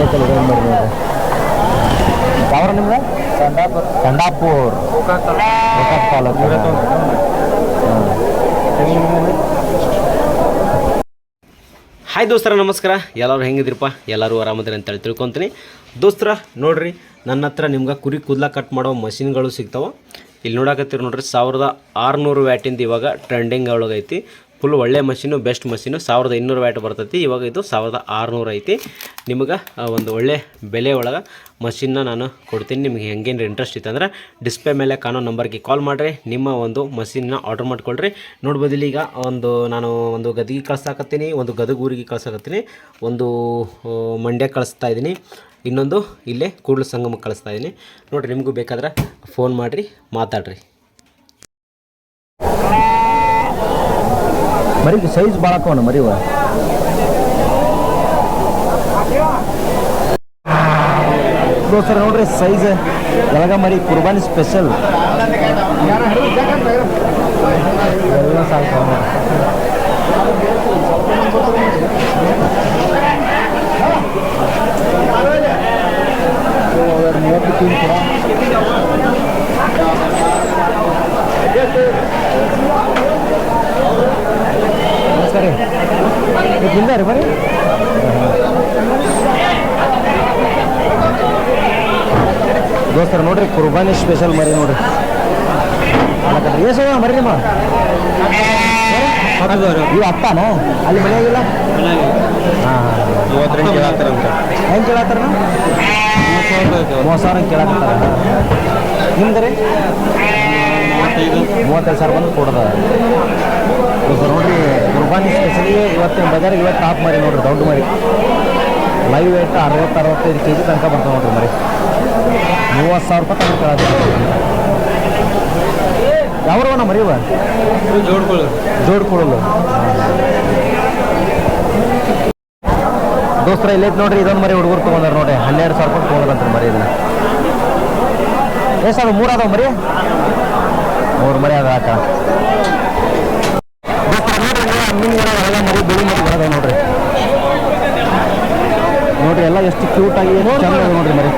Vehicle ಇದೆ ನೋಡಿ ನೋಡ್ರಿ. ಯಾವ ನಿಮ್ದು? ಕಂಡಾಪುರ ತಾಲೂಕು. ಹಾಯ್ ದೋಸ್ತರ, ನಮಸ್ಕಾರ. ಎಲ್ಲರೂ ಹೆಂಗಿದ್ರಪ್ಪ? ಎಲ್ಲರೂ ಆರಾಮದಿರಿ ಅಂತೇಳಿ ತಿಳ್ಕೊತೀನಿ. ದೋಸ್ತರ ನೋಡ್ರಿ, ನನ್ನ ಹತ್ರ ನಿಮ್ಗೆ ಕುರಿ ಕೂದಲ ಕಟ್ ಮಾಡೋ ಮಷಿನ್ಗಳು ಸಿಗ್ತಾವೆ. ಇಲ್ಲಿ ನೋಡಕತ್ತೀರಿ ನೋಡ್ರಿ, 1600 ವ್ಯಾಟಿಂದ ಇವಾಗ ಟ್ರೆಂಡಿಂಗ್ ಒಳಗೈತಿ. ಫುಲ್ ಒಳ್ಳೆ ಮಷೀನು, ಬೆಸ್ಟ್ ಮಷೀನು. 1200 ವ್ಯಾಟ್ ಬರ್ತೈತಿ. ಇವಾಗ ಇದು 1600 ಐತಿ. ನಿಮಗೆ ಒಂದು ಒಳ್ಳೆ ಬೆಲೆ ಒಳಗೆ ಮಷಿನ್ನ ನಾನು ಕೊಡ್ತೀನಿ. ನಿಮಗೆ ಹೆಂಗೇನು ಇಂಟ್ರೆಸ್ಟ್ ಇತ್ತು ಅಂದ್ರೆ ಡಿಸ್ಪ್ಲೇ ಮೇಲೆ ಕಾಣೋ ನಂಬರ್ಗೆ ಕಾಲ್ ಮಾಡಿರಿ, ನಿಮ್ಮ ಒಂದು ಮಷಿನ್ನ ಆರ್ಡರ್ ಮಾಡ್ಕೊಳ್ರಿ. ನೋಡ್ಬೋದು, ಈಗ ನಾನು ಒಂದು ಗದಿಗೆ ಕಳ್ಸಾಕತ್ತೀನಿ, ಒಂದು ಗದಗ ಊರಿಗೆ ಕಳ್ಸಾಕತ್ತೀನಿ, ಒಂದು ಮಂಡ್ಯ ಕಳಿಸ್ತಾ ಇದ್ದೀನಿ, ಇನ್ನೊಂದು ಇಲ್ಲೇ ಕೂಡಲ ಸಂಗಮಕ್ಕೆ ಕಳಿಸ್ತಾ ಇದ್ದೀನಿ. ನೋಡಿರಿ, ನಿಮಗೂ ಬೇಕಾದ್ರೆ ಫೋನ್ ಮಾಡಿರಿ, ಮಾತಾಡ್ರಿ. ಮರಿ ಸೈಜ್ ಭಾಳ ಹಾಕೋಣ ಮರಿವ. ದೋಸ್ತರ ನೋಡ್ರಿ, ಸೈಜ್ ಎಲಗ ಮರಿ ಕುರ್ಬಾನಿ ಸ್ಪೆಷಲ್ ಎಲ್ಲ ಸಾಕು. ನಮಸ್ಕಾರ ರೀ, ಇಲ್ಲ ರೀ ಬರೀ ದೋಸ್ತರ ನೋಡ್ರಿ, ಕುರ್ಬಾನಿ ಸ್ಪೆಷಲ್ ಮರಿ ನೋಡ್ರಿ. ಎಷ್ಟು ಮರಿ ನಿಮ್ಮ ಇವು ಅತ್ತಾನ ಅಲ್ಲಿ ಮನೆಯಾಗಿಲ್ಲ? ಹಾಂ ಹಾಂ, ಹೆಂಗೆ ಕೇಳತ್ತಾರ? 30,000 ಕೇಳತ್ತಾರ. ನಿಮ್ದು ರೀ 35,000 ಬಂದು ಕೊಡೋದ. ನೋಡ್ರಿ, ಕುರ್ಬಾನಿ ಸ್ಪೆಷಲಿ ಇವತ್ತಿನ ಬಜಾರಿಗೆ ಇವತ್ತು ಟಾಪ್ ಮರಿ ನೋಡ್ರಿ, ದೊಡ್ಡ ಮರಿ. ಲೈವ್ ವೇಟ್ 60-65 kg ತನಕ ಬರ್ತಾವೆ ನೋಡ್ರಿ ಮರಿ. 30,000 ರೂಪಾಯಿ ತನಕ ಕೇಳತ್ತೆ. ಯಾವ್ರವಣ್ಣ ಮರಿವ? ಜೋಡ್ಕೊಳ್ಳಲು ದೋಸ್ತರ ಇಲ್ಲೈತೆ ನೋಡ್ರಿ. ಇದೊಂದು ಮರಿ ಹುಡುಗರು ತೊಗೊಂಡಾರ ನೋಡ್ರಿ, 12,000 ರೂಪಾಯಿ ತೊಗೊಂಡ್ರಂತ್ರಿ ಮರಿ. ಇದನ್ನ ಎಷ್ಟು ಅದು? 3 ಅದಾವ ಮರಿ, 3 ಮರಿ ಅದ ಹಾಕ. ಎಲ್ಲ ಮರಿ ಬಿಳಿ ಮರಿ ಬರೋದ ನೋಡ್ರಿ. ನೋಡ್ರಿ ಎಲ್ಲ ಎಷ್ಟು ಕ್ಯೂಟಾಗಿ ಚಂದ ಅದ ನೋಡ್ರಿ ಮರಿ.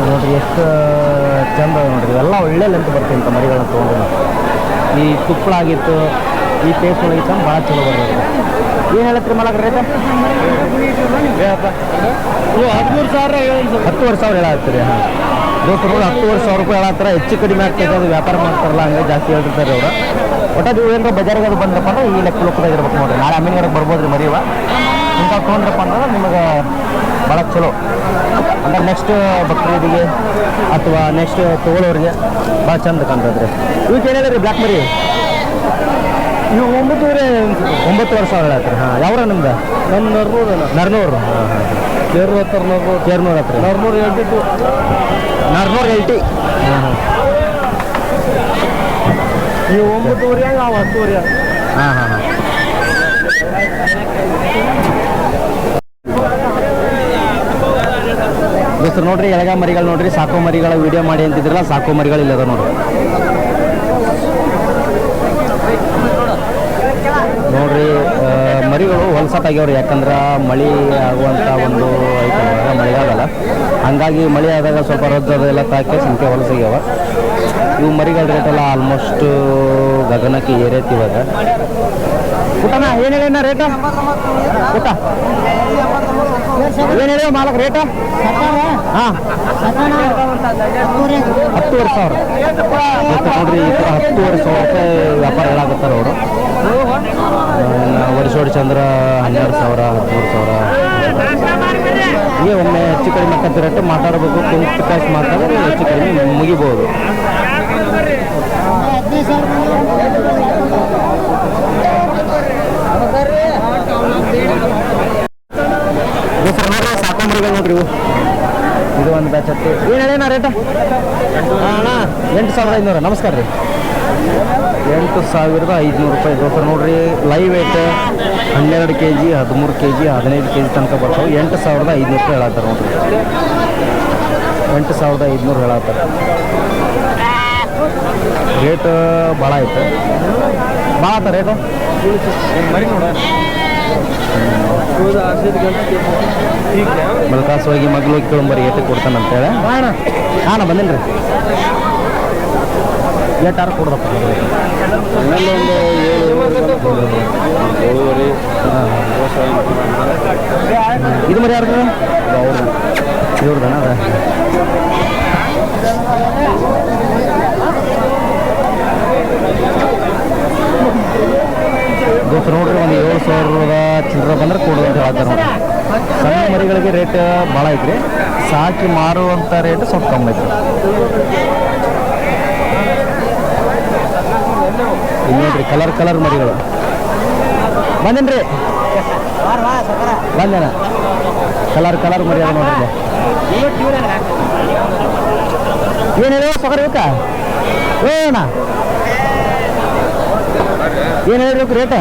ನೋಡ್ರಿ ಎಷ್ಟು ಚಂದ ಅದ ನೋಡ್ರಿ. ಎಲ್ಲ ಒಳ್ಳೆ ಲೆಂತ್ ಬರ್ತೀವಿ ಅಂತ ಮರಿಗಳನ್ನ ತೊಗೊಂಡ್ರೆ. ಈ ತುಪ್ಪಳಾಗಿತ್ತು, ಈ ಪೇಸ್ಟ್ ಒಳಗಿತ್ತು ಅಂದ್ರೆ ಭಾಳ ಚಲೋ ಬರ್ತದೆ. ಏನು ಹೇಳತ್ರಿ ಮಲಕ ರೇಟ? 13,000 ಹೇಳತ್ತೀರಿ. ಹಾಂ ದೋಸ್ತರು ನೋಡಿ, 13,000 ರೂಪಾಯಿ ಹೇಳತ್ತಾರ. ಹೆಚ್ಚು ಕಡಿಮೆ ಆಗ್ತೈತೆ, ಅದು ವ್ಯಾಪಾರ ಮಾಡ್ತಾರಲ್ಲ, ಹಂಗೆ ಜಾಸ್ತಿ ಹೇಳ್ತಿರ್ತಾರೆ ಅವರು. ಒಟ್ಟು ನೀವು ಏನಾರ ಬಜಾರಿಗೆ ಅದು ಬಂದ್ರಪ್ಪ ಅಂದ್ರೆ ಈ ಲೆಕ್ಕದಾಗ ಇರ್ಬೇಕು ನೋಡಿರಿ. ನಾಳೆ ಅಮ್ಮಿನವರೆಗೆ ಬರ್ಬೋದು ರೀ ಮರಿವ. ಇಂಥವು ತೊಗೊಂಡ್ರಪ್ಪ ಅಂದ್ರೆ ನಿಮಗೆ ಭಾಳ ಚಲೋ. ಅಂದ್ರೆ ನೆಕ್ಸ್ಟ್ ಬಕ್ರೀದಿಗೆ ಅಥವಾ ನೆಕ್ಸ್ಟ್ ತೊಗೊಳೋರಿಗೆ ಭಾಳ ಚಂದ ಕಾಣ್ತದ್ರಿ. ಇವಕ್ಕೆ ಏನಿದೆ ರೀ ಬ್ಲ್ಯಾಕ್ ಮರಿ? ಇವು 9,000 ಹೇಳತ್ರಿ. ಹಾಂ ಯಾವ್ರ ನಿಮ್ದು? ನಮ್ಮ ನರ್ನೂರು. ಹಾಂ ಹಾಂ, ಕೇರ್ನೂರು ಹತ್ರ ನರ್ನೂರು 80. ಹಾಂ ಹಾಂ, ಇವು 9,000, ನಾವು 10,000. ಹಾಂ ಹಾಂ ಹಾಂ. ದೋಸ್ತರು ನೋಡ್ರಿ, ಎಳಗ ಮರಿಗಳು ನೋಡ್ರಿ, ಸಾಕೋ ಮರಿಗಳ ವಿಡಿಯೋ ಮಾಡಿ ಅಂತಿದ್ರಲ್ಲ, ಸಾಕೋ ಮರಿಗಳು ಇಲ್ಲದ ನೋಡ್ರಿ. ನೋಡ್ರಿ ಮರಿಗಳು ಹೊಲಸತ್ತಾಗ್ಯಾವ್ರಿ. ಯಾಕಂದ್ರೆ ಮಳೆ ಆಗುವಂಥ ಒಂದು ಐತಲ್ಲ, ಮಳೆಗಾಗಲ್ಲ. ಹಂಗಾಗಿ ಮಳೆ ಆದಾಗ ಸ್ವಲ್ಪ ರೊದ್ದೆಲ್ಲ ತಾಕಿ ಸಂಖ್ಯೆ ಹೊಲಸಾಗ್ಯಾವ. ಇವು ಮರಿಗಳ ರೇಟೆಲ್ಲ ಆಲ್ಮೋಸ್ಟ್ ಗಗನಕ್ಕೆ ಏರೈತಿ ಇವಾಗ. ಊಟನ ಏನು ಹೇಳ ರೇಟ? ಊಟ ಏನು ಹೇಳಿ ಮಾಲಕ್ ರೇಟ? ಹಾಂ 10,500. ನೋಡ್ರಿ, ಈ ಥರ 10,500 ರೂಪಾಯಿ ವ್ಯಾಪಾರ ಹೇಳಾಕತ್ತಾರ ಅವರು. ವರ್ಷ ಅಂದ್ರೆ 12,000, 13,000. ಹೀಗೆ ಒಮ್ಮೆ ಹೆಚ್ಚು ಕಡಿಮೆ ಆಕತ್ತಿರಟ್ಟು ಮಾತಾಡಬೇಕು. ಕುಂತು ಕಾಸು ಮಾತಾಡಿದ್ರೆ ಹೆಚ್ಚು ಕಡಿಮೆ ಮುಗಿಬೋದು. ಸಾಕೊಂಡ್ರಿಗಳು ನೋಡ್ರಿ, ಇದು ಒಂದು ಬ್ಯಾಚ್ ಹತ್ತಿ. ಏನು ಹೇಳೇನ ರೇಟ? ಅಣ್ಣ 8,500. ನಮಸ್ಕಾರ ರೀ. 8,500 ರೂಪಾಯಿ ದೋಸ್ತರ ನೋಡ್ರಿ. Live weight 12 kg, 13 kg, 15 kg ತನಕ ಬರ್ತಾವೆ. 8,500 ರೂಪಾಯಿ ಹೇಳತ್ತಾರೆ ನೋಡ್ರಿ. 8,500 ಹೇಳತ್ತಾರೆ. ರೇಟ್ ಭಾಳ ಐತೆ. ಭಾಳ ಆತ ರೇಟು. ಮರಿ ನೋಡ ಮಲ್ಕಾಸ್ ಹೋಗಿ ಮಗಳು ಕೇಳಂಬರಿ ಏಟ ಕೊಡ್ತಾನಂತೇಳಿ ಹಾಂ ಬಂದಿಲ್ಲ ರೀ ಏಟಾರು ಕೊಡ್ದಪ್ಪ ಇದು ಮರಿ ಯಾರ್ದು ಇವ್ರದನ ಅದ ದೋಸ್ತು ನೋಡ್ರಿ ಒಂದು 7,000 ಚಿಲ್ಲರೆ ಬಂದ್ರೆ ಕೊಡೋದು ಅಂತ ಹೇಳ್ತಾರೆ ನೋಡಿ. ಸಣ್ಣ ಮರಿಗಳಿಗೆ ರೇಟ್ ಭಾಳ ಐತ್ರಿ, ಸಾಕಿ ಮಾರುವಂಥ ರೇಟ್ ಸ್ವಲ್ಪ ಕಮ್ಮಿ ಐತ್ರಿ. ಇಲ್ಲಿ ನೋಡ್ರಿ ಕಲರ್ ಮರಿಗಳು ಬಂದೇನ್ರಿ ಬಂದೇನ ಕಲರ್ ಮರಿ ಅದ ನೋಡ್ರಿ. ಏನು ಹೇಳಿ ಸೊಕರ್ ಬೇಕ ಏನ ಏನು ಹೇಳ್ಬೇಕು ರೇಟ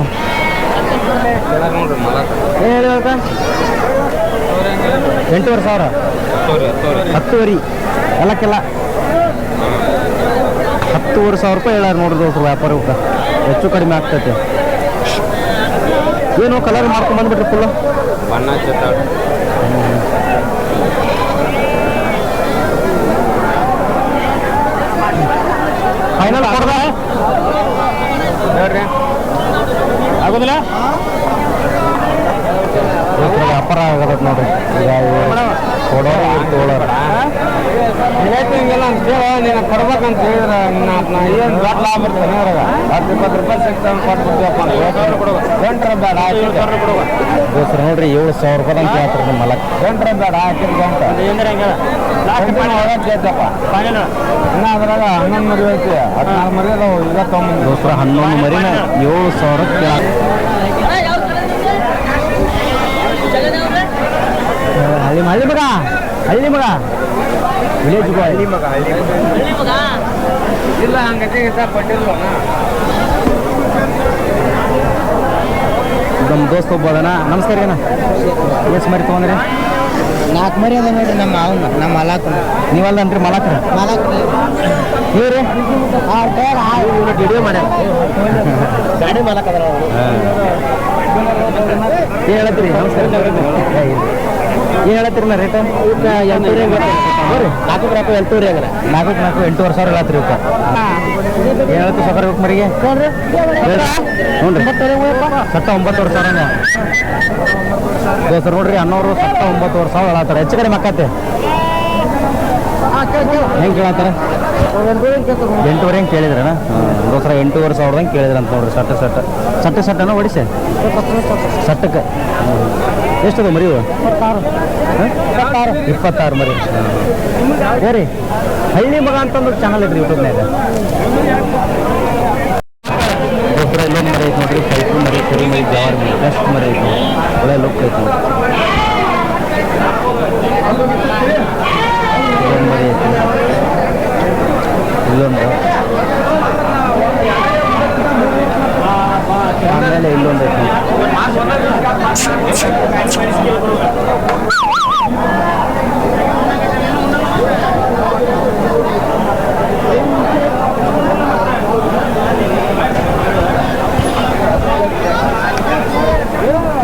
ಏನು ಹೇಳ್ಬೇಕ 8,500 10,000 ಎಲ್ಲಕ್ಕೆಲ್ಲ 10,500 ರೂಪಾಯಿ ಹೇಳಾರ ನೋಡ್ರಿ ದೋಸ್ರು ವ್ಯಾಪಾರಕ್ಕೆ ಹೆಚ್ಚು ಕಡಿಮೆ ಆಗ್ತೈತೆ. ಏನು ಕಲರ್ ಮಾಡ್ಕೊಂಡು ಬಂದ್ಬಿಟ್ರಿ ಫುಲ್ಲು ಬಣ್ಣ ಫೈನಲ್ ಕೊಡ್ದ ಹೇಳ್ರಿ ಆಗೋದಿಲ್ಲ ವ್ಯಾಪಾರ ಆಗತ್ತೆ ನೋಡ್ರಿ. ಕೊಡೋರು ತೊಗೊಳೋರು ಹಿಂಗೆಲ್ಲ ಅಂತೇಳ ನೀನು ಕೊಡ್ಬೇಕಂತ ಹೇಳಿದ್ರೆ ಏನು ದೊಡ್ಡ ಲಾಭ ಇರ್ತದೆ ಅದ್ರಾಗ 10-20 ರೂಪಾಯಿ ಸಿಗ್ತಾವೆ ಕೊಟ್ಬಿಡ್ತೀವಪ್ಪ ಗಂಟ್ರ ಬೇಡ ದೋಸ್ರು ನೋಡ್ರಿ 7,000 ರೂಪಾಯಿ ಅಂತ ಹೇಳ್ತಾರೆ ನಿಮ್ಮ ಮಲಕ್ ಗಂಟ್ರ ಬೇಡ ಹಾಕಿದ ಗಂಟಪ್ಪ ಇನ್ನು ಅದ್ರಾಗ 11 ಮರಿ ಐತಿ 14 ಮರಿ ಅದಾವು ಈಗ ತೊಗೊಂಬಂದು ದೋಸ್ರ 11 ಮರಿನ 7,000 ಕೇಳ ಹಳ್ಳಿ ಮಗ ವಿಲೇಜ್ ಹಳ್ಳಿ ಮಗ ಇಲ್ಲ ಹಂಗತಿ ಪಟ್ಟಿಲ್ವ ನಮ್ಮ ದೋಸ್ತ ಒಬ್ಬ ಅದನ. ನಮಸ್ಕಾರ ಏನ ಎಷ್ಟು ಮರಿ ತೊಗೊಂಡ್ರಿ? 4 ಮರಿ ಅದ ನೋಡ್ರಿ ನಮ್ಮ ಮಲಾಕ್ ನೀವಲ್ಲನ್ರಿ ಮಲಾಕ್ರ ನೀವ್ರಿ ವಿಡಿಯೋ ಮಾಡ್ಯಾರ ಗಾಡಿ ಮಲಾಕ್ ಅದ್ರ ಏನು ಹೇಳತ್ತೀರಿ? ನಮಸ್ಕಾರ ಏನು ಹೇಳತ್ತೀರಿ ನಾ ರೇಟ್? 8,000 4 8,000 ಆಗಲ್ಲ 4 8,500 ಹೇಳತ್ತೀರಿ ಇವಕ್ಕೆ. ಏನು ಹೇಳತ್ತಿ ಸೊಕರ್ ಬೇಕು ಮರಿಗೆ ನೋಡ್ರಿ ಸಟ್ಟ 9,500 ದೋಸ್ತರು ನೋಡ್ರಿ ಅನ್ನೋರು ಸಟ್ಟ 9,500 ಹೇಳತ್ತಾರೆ. ಹೆಚ್ಚು ಕಡೆ ಮಕ್ಕತ್ತೆ ಹೆಂಗೆ ಕೇಳತ್ತಾರೆ? 8,500 ಹೆಂಗೆ ಕೇಳಿದ್ರಣ ದೋಸ್ರ 8,500 ಹೆಂಗೆ ಕೇಳಿದ್ರ ಅಂತ ನೋಡ್ರಿ. ಸಟ್ಟನ ಹೊಡಿಸಿ ಸಟ್ಟಕ್ಕೆ ಎಷ್ಟದ ಮರಿ? 26 ಮರಿ. ಬೇರೆ ಹಳ್ಳಿ ಮಗ ಅಂತಂದು ಚಾನಲ್ ಐತ್ರಿ ಯೂಟ್ಯೂಬ್ನಾಗ. ದೋಸ್ರ ಇಲ್ಲೊಂದು ಮರಿ ಐತೆ ನೋಡ್ರಿ, ಕೈಕು ಮರಿ, ಕುರಿ ಮರಿ, ಜವಾರಿ ಮರಿ, ಬೆಸ್ಟ್ ಮರಿ ಐತಿ, ಒಳ್ಳೆ ಲುಕ್ ಐತಿ. ಇಲ್ಲೊಂದು ಮರಿ ಐತಿ, ಇಲ್ಲೊಂದು ಆಮೇಲೆ ಇಲ್ಲೊಂದು ಐತಿ.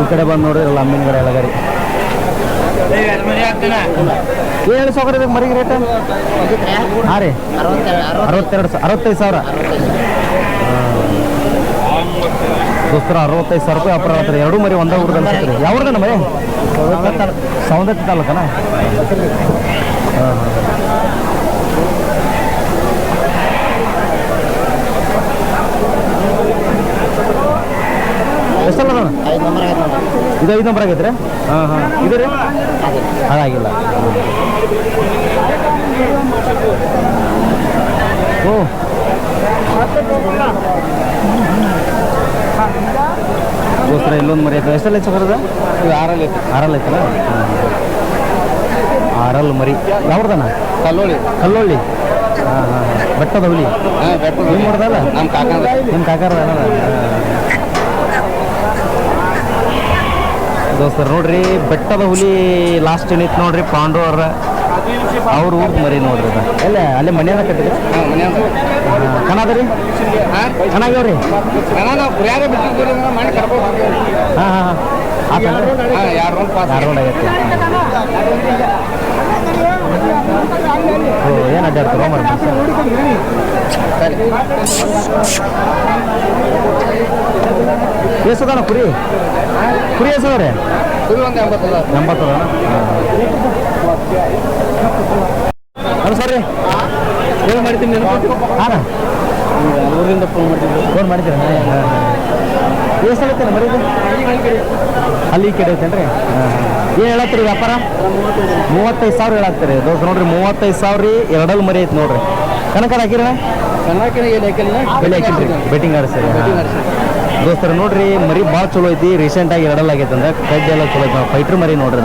ಈ ಕಡೆ ಬಂದು ನೋಡ್ರಿ ಅಮ್ಮಿನ ಕಡೆ ಎಲ್ಲ ಗಾಡಿ ಏನು ಸೌಕರ್ಯ ಬೇಕು ಮರಿಗೆ ರೇಟ್? ಹಾಂ ರೀ 65,000 ದೋಸ್ತರ 65,000 ರೂಪಾಯಿ ವ್ಯಾಪಾರ ಆಗ್ತಾರೆ. 2 ಮರಿ ಒಂದೇ ಊರ್ದು ಅನ್ಸುತ್ತೆ. ಯಾವ್ದು ಮರಿ? ಸೌಂದತ್ತಿ ತಾಲೂಕನ? ಹಾಂ ಎಷ್ಟಲ್ಲ ಇದು 5 ನಂಬರ್ ಆಗೈತೆ ರೀ? ಹಾಂ ಇದು ರೀ ಅದಾಗಿಲ್ಲ. ಓ ದೋಸ್ತರ ಇಲ್ಲೊಂದು ಮರಿ ಐತೆ. ಎಷ್ಟಲ್ಲ ಐತೆ ಬರೋದ? ಇದು 6 ಐತಲ್ಲ? 6 ಮರಿ. ಯಾವ್ದನ? ಕಲ್ಲೋಳಿ. ಹಾಂ ಬೆಟ್ಟದ ಹುಲಿ ನೀವು ನೋಡ್ದಲ್ಲ? ನಿಮ್ಮ ಕಾಕಾರ ದೋಸ್ತರು ನೋಡ್ರಿ ಬೆಟ್ಟದ ಹುಲಿ ಲಾಸ್ಟ್ ಏನೈತೆ ನೋಡ್ರಿ. ಪಾಂಡು ಅವ್ರ ಊರ್ದು ಮರಿ ನೋಡ್ರಿ ಅದ ಎಲ್ಲ ಅಲ್ಲೇ ಮನೆಯನ್ನ ಕಟ್ಟಿದ್ರಿ? ಕಣದ್ರಿ ಚೆನ್ನಾಗ್ಯಾವ್ರಿ? ಹಾಂ 2 ರೌಂಡ್ ಆಗೈತೆ. ಏನು ಅಡ್ಡಾಡ್ತಾರೆ ಮರ ಎಷ್ಟದಾನ ಕುರಿ ಎಷ್ಟದ್ರಿ? ಕುರಿ ಒಂದು 80 ನಮಸ್ಕಾರ ರೀ. ಫೋನ್ ಮಾಡ್ತೀನಿ ಹಾಂ ಊರಿಂದ ಫೋನ್ ಮಾಡಿದ್ದೀರ? ಎಷ್ಟಾಗತ್ತೆ ಮರೀದು ಅಲ್ಲಿ ಈ ಕಡೆ ಐತೇನ್ರಿ? ಏನು ಹೇಳತ್ತೀರಿ ವ್ಯಾಪಾರ? 35,000 ಹೇಳತ್ತೀರಿ ದೋಸ್ತ. ನೋಡ್ರಿ 35,000 ರೀ. ಎರಡಲ್ಲಿ ಮರಿ ಐತೆ ನೋಡ್ರಿ. ಕನಕ ಹಾಕಿರ ಬೆಲೆ ಹಾಕಿಲ್ರಿ ಬೆಟ್ಟಿಂಗ್ ಆಡಿಸ್ರಿ ದೋಸ್ತರು. ನೋಡ್ರಿ ಮರಿ ಭಾಳ ಚಲೋ ಐತಿ. ರೀಸೆಂಟಾಗಿ ಎರಡಲ್ಲಿ ಆಗೈತೆ ಅಂದ್ರೆ ಕಡ್ಡಿ ಎಲ್ಲ ಚಲೋ ಐತೆ. ಫೈಟ್ರ್ ಮರಿ ನೋಡ್ರಿ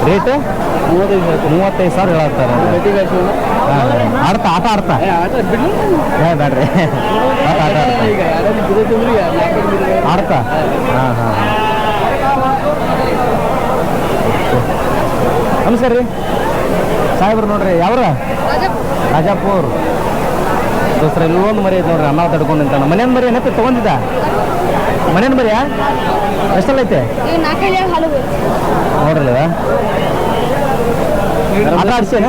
ರೇಟ್ 35,000 ಹೇಳತ್ತಾರೆ. ಆಡ್ತಾ ಆಡ್ತಾ ಬೇಡ್ರಿ ಆಡ್ತಾ ನಮಸ್ಕಾರ ರೀ ಸಾಹೇಬ್ರು. ನೋಡ್ರಿ ಯಾವ್ರ? ರಾಜಾಪುರ್ ದೋಸ್ರ. ಇಲ್ಲೊಂದು ಮರಿ ಐತೆ ನೋಡ್ರಿ. ಅನ್ನ ತಡ್ಕೊಂಡು ನಿಂತಾನ. ಮನೇನ ಮರಿ ಏನಪ್ಪ ತೊಗೊಂಡಿದ್ದ? ಮನೇನ ಮರಿಯಾ? ಎಷ್ಟಲ್ಲ ಐತೆ ನೋಡ್ರಿ? ಅದ ಆಡ್ಸೇನ?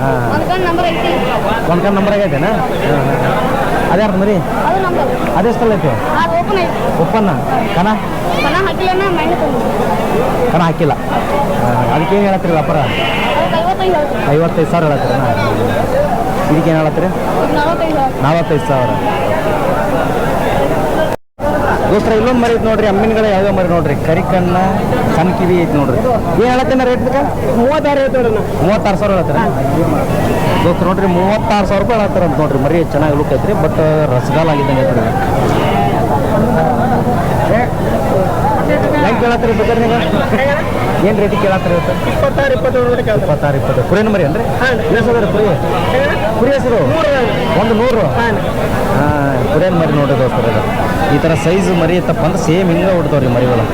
ಹಾಂ ಒಂದು ಕಣ್ ನಂಬರ್ ಆಗೈತೆನಾ? ಅದ್ಯಾರ್ದು ಮರಿ? ಅದೆಷ್ಟಲ್ಲ ಐತೆ? ಒಪ್ಪನ್ನ ಕಣ ಹಾಕಿಲ್ಲ. ಅದಕ್ಕೆ ಏನು ಹೇಳತ್ತೀರಿ ವ್ಯಾಪಾರ? 55,000 ಹೇಳತ್ತೀರ? ಇದಕ್ಕೇನು ಹೇಳತ್ತೀರಿ? 45,000 ದೋಸ್ತರ. ಇಲ್ಲೊಂದು ಮರಿ ಐತೆ ನೋಡ್ರಿ. ಅಮ್ಮಿನಗಳ ಯಾವ್ಯಾವ ಮರಿ ನೋಡ್ರಿ. ಕರಿಕಣ್ಣ ಸಣ್ಣ ಕಿವಿ ಐತೆ ನೋಡ್ರಿ. ಏನು ಹೇಳತ್ತೇನ ರೇಟ್? 36,000 ಹೇಳತ್ತೀರ ದೋಸ್ತ. ನೋಡ್ರಿ 36,000 ರೂಪಾಯಿ ಹೇಳತ್ತಾರ ಅಂತ ನೋಡ್ರಿ. ಮರಿ ಚೆನ್ನಾಗಿ ಲುಕ್ ಐತ್ರಿ. ಬಟ್ ರಸಗಾಲ ಆಗಿದ್ದಂಗೆ ಐತ್ರಿ. ಹೆಂಗೆ ಕೇಳತ್ತೀರಿ ಬೇಕಾದ್ರೆ ನೀವು? ಏನು ರೇಟಿಗೆ ಕೇಳತ್ತೀರಿ ಇವತ್ತು? 26-27 ಕುರಿನ ಮರಿ ಅಂದ್ರೆ ಹೆಸರು ಕುರಿ ಹೆಸರು ಒಂದು 100. ಹಾಂ ಕುರಿಯನ್ ಮರಿ ನೋಡ್ರಿ ದೋಸ್ತರ. ಈ ಥರ ಸೈಜ್ ಮರಿ ಇತ್ತಪ್ಪ ಅಂದ್ರೆ ಸೇಮ್ ಹಿಂಗೆ ಹುಡ್ತಾವ್ರಿ ಮರಿಗಳು.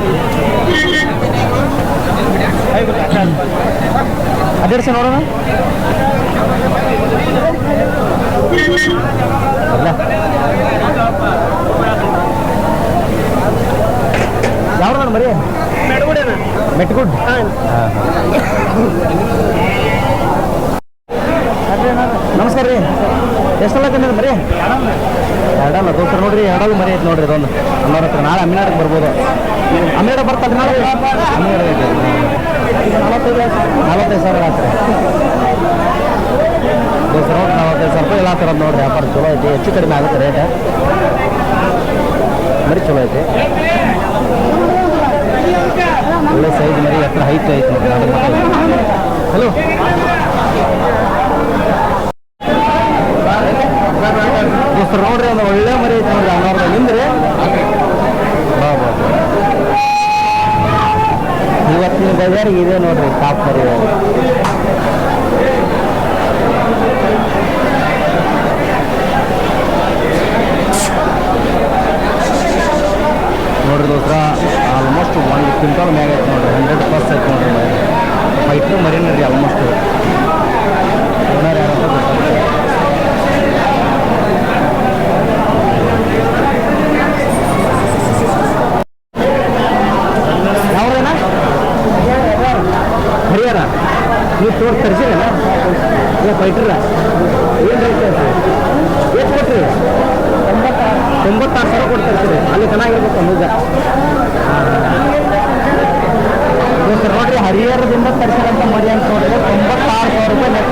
ಅದೆರ್ಸ ನೋಡೋಣ. ಯಾವ ನಾನು ಮರಿ? ಮೆಟ್ಗುಡ್. ನಮಸ್ಕಾರ ರೀ. ಎಷ್ಟಲ್ಲ ತಂದಿದ್ದು ಮರಿ? ಎರಡಲ್ಲ ದೋಸ್ತರ. ನೋಡ್ರಿ ಎರಡಲ್ಲ ಮರಿ ಐತೆ ನೋಡ್ರಿ. ಇದೊಂದು ಅನ್ನೋರ ಹತ್ರ ನಾಳೆ ಅಮ್ಮಿನಾಡಕ್ಕೆ ಬರ್ಬೋದು. ಅಮ್ಮಿನಾಡ ಬರ್ತಾರೆ ನಾಳೆ? ಅಮ್ಮಿನಾಡ ಐತೆ. 45,000 ಆತ್ರಿ ದೋಸ್ತರ. ನೋಡ್ರಿ 45,000 ರೂಪಾಯಿ ಹೇಳತ್ತಾರ ನೋಡ್ರಿ. ವ್ಯಾಪಾರ ಚಲೋ ಐತಿ. ಹೆಚ್ಚು ಕಡಿಮೆ ಆಗುತ್ತೆ ರೇಟ್. ಮರಿ ಚಲೋ ಐತಿ. ಒಳ್ಳೆ ಸೈಜ್ ಮರಿ. ಹತ್ರ ಹೈಟ್ ಐತೆ ನೋಡ್ರಿ. ಹಲೋ ದೋಸ್ತರ. ನೋಡ್ರಿ ಒಂದು ಒಳ್ಳೆ ಮರಿ ಐತೆ ನೋಡ್ರಿ. ಅನ್ನೋರ್ದ ನಿಂದ್ರಿ ಇವತ್ತಿನ ಬಜಾರಿಗೆ ಇದೆ ನೋಡ್ರಿ ಟಾಪ್ ಮರಿ. ನೋಡ್ರಿ ದೋಸ್ರ ಆಲ್ಮೋಸ್ಟ್ 1 ಕ್ವಿಂಟಲ್ ಮ್ಯಾಗ ಐತೆ ನೋಡ್ರಿ. 100+ ಐತೆ ನೋಡ್ರಿ. ಫೈಟ್ರು ಮರಿನ ರೀ ಆಲ್ಮೋಸ್ಟ್. ಓನರ್ ಯಾರಂತ ಗೊತ್ತಾಗ್ತದೆ. ಯಾವ್ದೇನ ಹರಿಯಾರ? ನೀವು ತರಿಸಿರೇನ? ಫೈಟ್ರ ಏನು ರೇಟ್ ಐತೆ? ಎಷ್ಟು ಕೊಟ್ರಿ? 96,000 ಕೊಟ್ಟು ತರ್ತೀರಿ. ಅಲ್ಲಿ ಚೆನ್ನಾಗಿರ್ಬೇಕು ನಿಜ. ನೋಡ್ರಿ ಹರಿಹರದಿಂದ ತರಿಸಿರಂತ ಮರಿ ಅಂತ ನೋಡಿದ್ರೆ 96,000 ರೂಪಾಯಿ ನೆಟ್